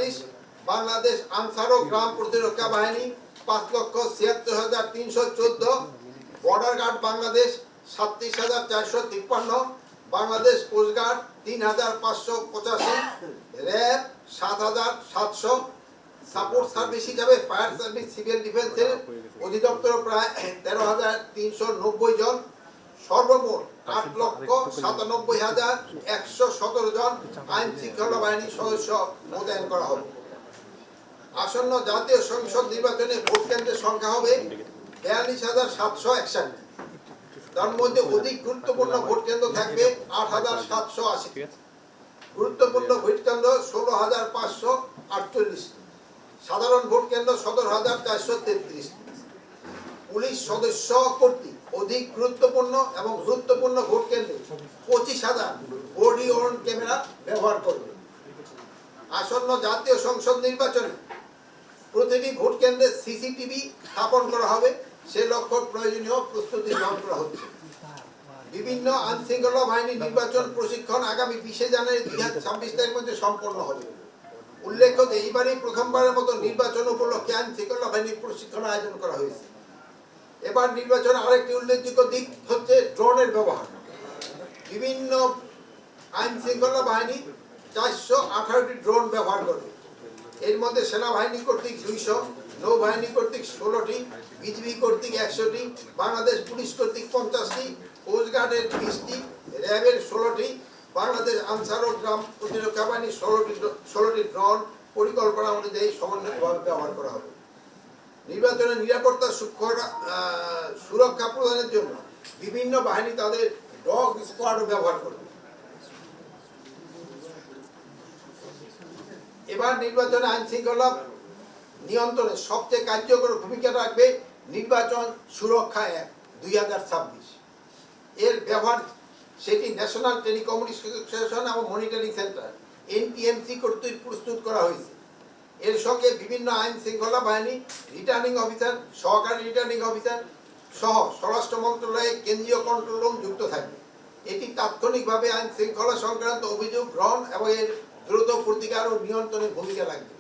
Police, Bangladesh Ansar ও গ্রাম প্রতিরক্ষা বাহিনী 5,76,314, border guard Bangladesh 37,453, Bangladesh coast guard 3,585, RAB 7,700, support service হিসাবে ফায়ার সার্ভিস, সিভিল ডিফেন্সের অধিদপ্তর প্রায় 13,390 জন, সর্বমোট 8,97,117 জন আইন শৃঙ্খলা বাহিনীর সদস্য মোতায়েন করা হবে। আসন্ন জাতীয় সংসদ নির্বাচনে ভোট কেন্দ্রের সংখ্যা হবে 42,761। তার মধ্যে অধিক গুরুত্বপূর্ণ ভোট কেন্দ্র থাকবে 8,780, গুরুত্বপূর্ণ ভোট কেন্দ্র 16,548, সাধারণ ভোট কেন্দ্র 17,433। পুলিশ সদস্য কর্তৃক অধিক গুরুত্বপূর্ণ এবং গুরুত্বপূর্ণ ভোট কেন্দ্রে 25,000 বডি ওয়ার্ন ক্যামেরা ব্যবহার করবে। আসন্ন জাতীয় সংসদ নির্বাচনে প্রতিটি ভোট কেন্দ্রে সিসিটিভি স্থাপন করা হবে, সে লক্ষ্যে প্রয়োজনীয় প্রস্তুতি গ্রহণ করা হচ্ছে। বিভিন্ন আইন শৃঙ্খলা বাহিনীর নির্বাচন প্রশিক্ষণ আগামী 20 জানুয়ারি 2026 তারিখের মধ্যে সম্পন্ন হবে। উল্লেখ্য যে এইবারই প্রথমবারের মতো নির্বাচন উপলক্ষে আইন শৃঙ্খলা বাহিনীর প্রশিক্ষণ আয়োজন করা হয়েছে। এবার নির্বাচনের আরেকটি উল্লেখযোগ্য দিক হচ্ছে ড্রোনের ব্যবহার। বিভিন্ন আইন শৃঙ্খলা বাহিনী 418টি ড্রোন ব্যবহার করবে। এর মধ্যে সেনাবাহিনী কর্তৃক 200, নৌবাহিনী কর্তৃক 16টি, বিজিবি কর্তৃক 100টি, বাংলাদেশ পুলিশ কর্তৃক 50টি, কোস্টগার্ডের 20টি, র্যাবের 16টি, বাংলাদেশ আনসার ও গ্রাম প্রতিরক্ষা বাহিনীর 16টি ড্রোন পরিকল্পনা অনুযায়ী সমন্বিতভাবে ব্যবহার করা হবে। নির্বাচনের নিরাপত্তা সুরক্ষা প্রদানের জন্য বিভিন্ন বাহিনী তাদের ডগ স্কোয়াডও ব্যবহার করবে। এবার নির্বাচনে আইন শৃঙ্খলা নিয়ন্ত্রণে সবচেয়ে কার্যকর ভূমিকা রাখবে নির্বাচন সুরক্ষা অ্যাপ 2026। এর ব্যবহার সেটি ন্যাশনাল টেলিকমিউনিকেশন এবং মনিটরিং সেন্টার NTMC কর্তৃক প্রস্তুত করা হয়েছে। এর সঙ্গে বিভিন্ন আইন শৃঙ্খলা বাহিনী, রিটার্নিং অফিসার, সহকারী রিটার্নিং অফিসার সহ স্বরাষ্ট্র মন্ত্রণালয়ের কেন্দ্রীয় কন্ট্রোল রুম যুক্ত থাকবে। এটি তাৎক্ষণিকভাবে আইন শৃঙ্খলা সংক্রান্ত অভিযোগ গ্রহণ এবং এর দ্রুত প্রতিকার ও নিয়ন্ত্রণে ভূমিকা রাখবে।